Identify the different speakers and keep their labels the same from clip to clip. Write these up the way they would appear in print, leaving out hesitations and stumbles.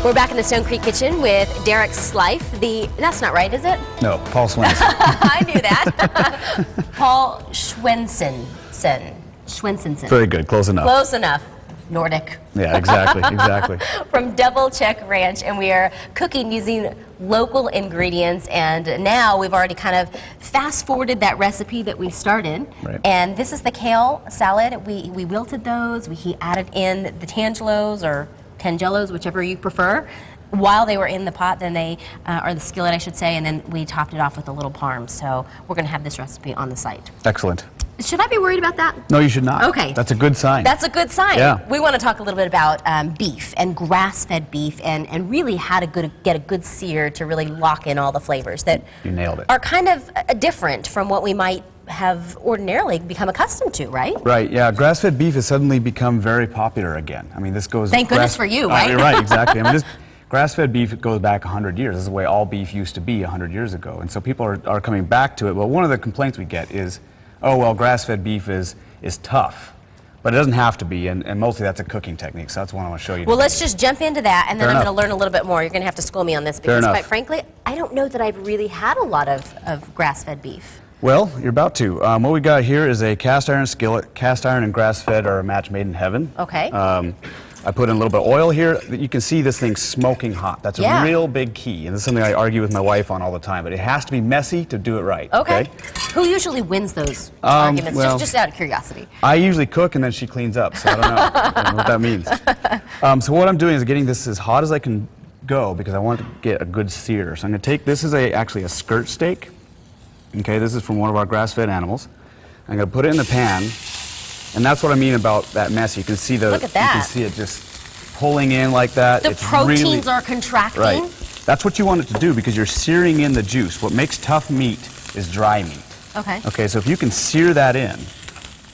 Speaker 1: We're back in the Stone Creek kitchen with Derek Slife. That's not right, is it?
Speaker 2: No, Paul Swenson.
Speaker 1: I knew that. Paul Schwensenson.
Speaker 2: Very good, close enough.
Speaker 1: Close enough. Nordic.
Speaker 2: Yeah, exactly, exactly.
Speaker 1: From Double Check Ranch, and we are cooking using local ingredients, and now we've already kind of fast-forwarded that recipe that we started.
Speaker 2: Right.
Speaker 1: And this is the kale salad. We wilted those. He added in the tangelos, whichever you prefer, while they were in the pot, then or the skillet, I should say, and then we topped it off with a little parm. So we're going to have this recipe on the site.
Speaker 2: Excellent.
Speaker 1: Should I be worried about that?
Speaker 2: No, you should not.
Speaker 1: Okay.
Speaker 2: That's a good sign.
Speaker 1: That's a good sign.
Speaker 2: Yeah.
Speaker 1: We want to talk a little bit about beef and grass-fed beef and really how to get a good sear to really lock in all the flavors that
Speaker 2: you nailed it.
Speaker 1: Are kind of different from what we might have ordinarily become accustomed to, right?
Speaker 2: Right, yeah. Grass-fed beef has suddenly become very popular again. I mean, this goes...
Speaker 1: Thank goodness for you, right?
Speaker 2: Right, exactly. I mean, grass-fed beef goes back 100 years. This is the way all beef used to be 100 years ago. And so people are coming back to it. Well, one of the complaints we get is, oh, well, grass-fed beef is tough. But it doesn't have to be, and mostly that's a cooking technique, so that's one I want to show you.
Speaker 1: Well, let's just jump into that, and then
Speaker 2: Fair
Speaker 1: I'm
Speaker 2: enough.
Speaker 1: going to learn a little bit more. You're going to have to school me on this, because quite frankly, I don't know that I've really had a lot of grass-fed beef.
Speaker 2: Well, you're about to. What we got here is a cast iron skillet. Cast iron and grass-fed are a match made in heaven.
Speaker 1: Okay.
Speaker 2: I put in a little bit of oil here. You can see this thing smoking hot. That's a real big key, and this is something I argue with my wife on all the time, but it has to be messy to do it right.
Speaker 1: Okay. Who usually wins those arguments,
Speaker 2: well,
Speaker 1: just out of curiosity?
Speaker 2: I usually cook and then she cleans up, so I don't know, I don't know what that means. So what I'm doing is getting this as hot as I can go because I want to get a good sear. So I'm going to take, this is actually a skirt steak. Okay, this is from one of our grass-fed animals. I'm going to put it in the pan, and that's what I mean about that mess. You can see
Speaker 1: Look at that.
Speaker 2: You can see it just pulling in like that.
Speaker 1: The proteins are contracting.
Speaker 2: Right. That's what you want it to do because you're searing in the juice. What makes tough meat is dry meat.
Speaker 1: Okay.
Speaker 2: Okay, so if you can sear that in,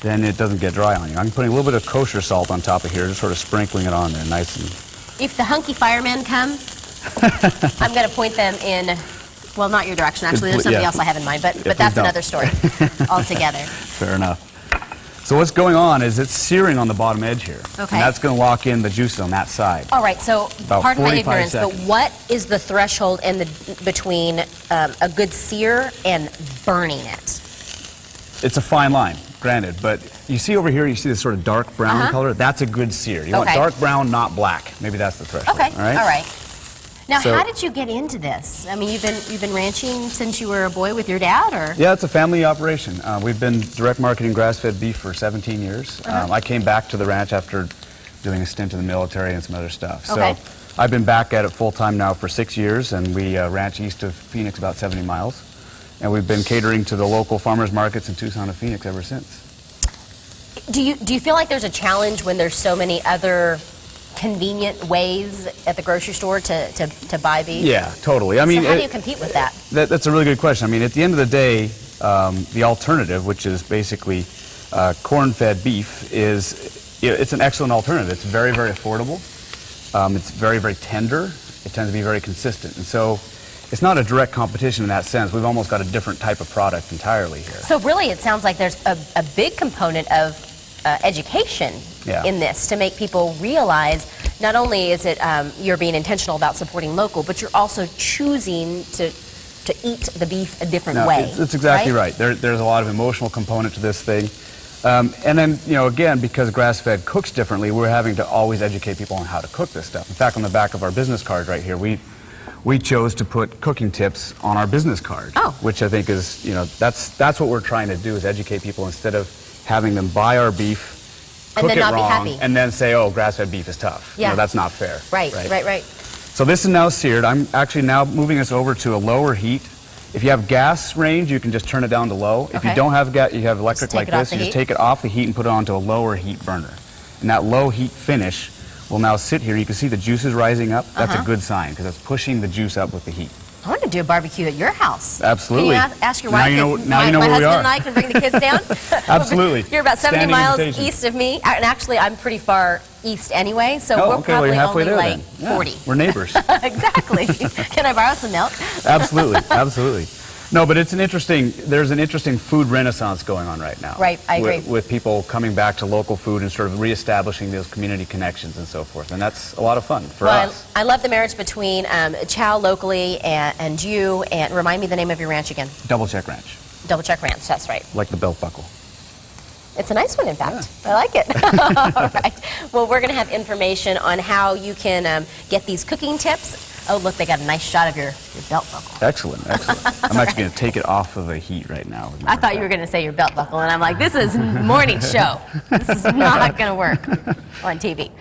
Speaker 2: then it doesn't get dry on you. I'm putting a little bit of kosher salt on top of here, just sort of sprinkling it on there, nice and...
Speaker 1: If the hunky firemen come, I'm going to point them in... Well, not your direction, actually. There's somebody else I have in mind, but that's another story altogether.
Speaker 2: Fair enough. So what's going on is it's searing on the bottom edge here.
Speaker 1: Okay.
Speaker 2: And that's going to lock in the juices on that side.
Speaker 1: All right, so pardon my ignorance,
Speaker 2: seconds.
Speaker 1: but what is the threshold between a good sear and burning it?
Speaker 2: It's a fine line, granted, but you see over here, you see this sort of dark brown color? That's a good sear. You want dark brown, not black. Maybe that's the threshold.
Speaker 1: Okay, all right. Now,
Speaker 2: So,
Speaker 1: how did you get into this? I mean, you've been ranching since you were a boy with your dad, or?
Speaker 2: Yeah, it's a family operation. We've been direct marketing grass-fed beef for 17 years. I came back to the ranch after doing a stint in the military and some other stuff. So I've been back at it full-time now for 6 years, and we ranch east of Phoenix about 70 miles. And we've been catering to the local farmers markets in Tucson and Phoenix ever since.
Speaker 1: Do you feel like there's a challenge when there's so many other convenient ways at the grocery store to buy beef?
Speaker 2: Yeah, totally. I mean,
Speaker 1: so how do you compete with that?
Speaker 2: That's a really good question. I mean, at the end of the day, the alternative, which is basically corn-fed beef, it's an excellent alternative. It's very, very affordable. It's very, very tender. It tends to be very consistent. And so it's not a direct competition in that sense. We've almost got a different type of product entirely here.
Speaker 1: So really, it sounds like there's a big component of education in this to make people realize not only is it you're being intentional about supporting local, but you're also choosing to eat the beef a different way.
Speaker 2: That's exactly right. There's a lot of emotional component to this thing. And then, again, because grass-fed cooks differently, we're having to always educate people on how to cook this stuff. In fact, on the back of our business card right here, we chose to put cooking tips on our business card, which I think is, that's what we're trying to do, is educate people instead of having them buy our beef, cook it wrong, and then say, oh, grass-fed beef is tough.
Speaker 1: Yeah.
Speaker 2: That's not fair.
Speaker 1: Right.
Speaker 2: So this is now seared. I'm actually now moving this over to a lower heat. If you have gas range, you can just turn it down to low. If you don't have gas, you have electric like this, you just take it off the heat and put it onto a lower heat burner. And that low heat finish will now sit here. You can see the juices rising up. That's a good sign because it's pushing the juice up with the heat.
Speaker 1: I want to do a barbecue at your house.
Speaker 2: Absolutely.
Speaker 1: Can you ask your wife if
Speaker 2: my
Speaker 1: husband
Speaker 2: where we are.
Speaker 1: and I can bring the kids down?
Speaker 2: Absolutely.
Speaker 1: You're about 70
Speaker 2: Standing
Speaker 1: miles
Speaker 2: invitation.
Speaker 1: east of me, and actually I'm pretty far east anyway, so we're
Speaker 2: well,
Speaker 1: probably
Speaker 2: you're halfway
Speaker 1: only
Speaker 2: there,
Speaker 1: like
Speaker 2: then.
Speaker 1: 40.
Speaker 2: We're neighbors.
Speaker 1: Exactly. Can I borrow some milk?
Speaker 2: Absolutely, absolutely. No, but there's an interesting food renaissance going on right now.
Speaker 1: Right, I agree.
Speaker 2: With people coming back to local food and sort of reestablishing those community connections and so forth. And that's a lot of fun for us.
Speaker 1: I love the marriage between Chow locally and you, and remind me the name of your ranch again.
Speaker 2: Double Check Ranch.
Speaker 1: Double Check Ranch, that's right.
Speaker 2: Like the belt buckle.
Speaker 1: It's a nice one, in fact. Yeah. I like it. All right. Well, we're going to have information on how you can get these cooking tips. Oh, look, they got a nice shot of your belt buckle.
Speaker 2: Excellent, excellent. I'm actually going to take it off of the heat right now.
Speaker 1: I thought you were going to say your belt buckle, and I'm like, this is morning show. This is not going to work on TV.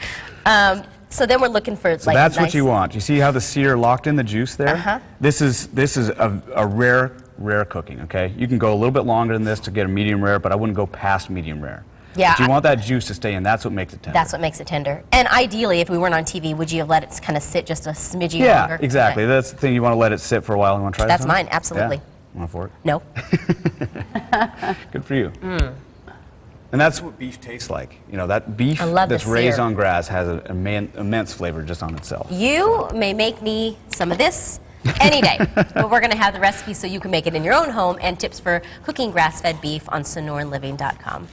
Speaker 1: So then we're looking for
Speaker 2: so that's what you want. You see how the sear locked in the juice there?
Speaker 1: Uh-huh.
Speaker 2: This is a rare cooking, okay? You can go a little bit longer than this to get a medium rare, but I wouldn't go past medium rare.
Speaker 1: Yeah,
Speaker 2: but you want that juice to stay in. That's what makes it tender.
Speaker 1: That's what makes it tender. And ideally, if we weren't on TV, would you have let it kind of sit just a smidgy longer?
Speaker 2: Yeah, exactly. Okay. That's the thing. You want to let it sit for a while. You want to try
Speaker 1: That's
Speaker 2: this
Speaker 1: mine, absolutely.
Speaker 2: Yeah. Want a fork?
Speaker 1: No.
Speaker 2: Good for you. Mm. And that's what beef tastes like. You know, that beef that's raised on grass has an immense flavor just on itself.
Speaker 1: You may make me some of this any day, but we're going to have the recipe so you can make it in your own home and tips for cooking grass-fed beef on SonoranLiving.com.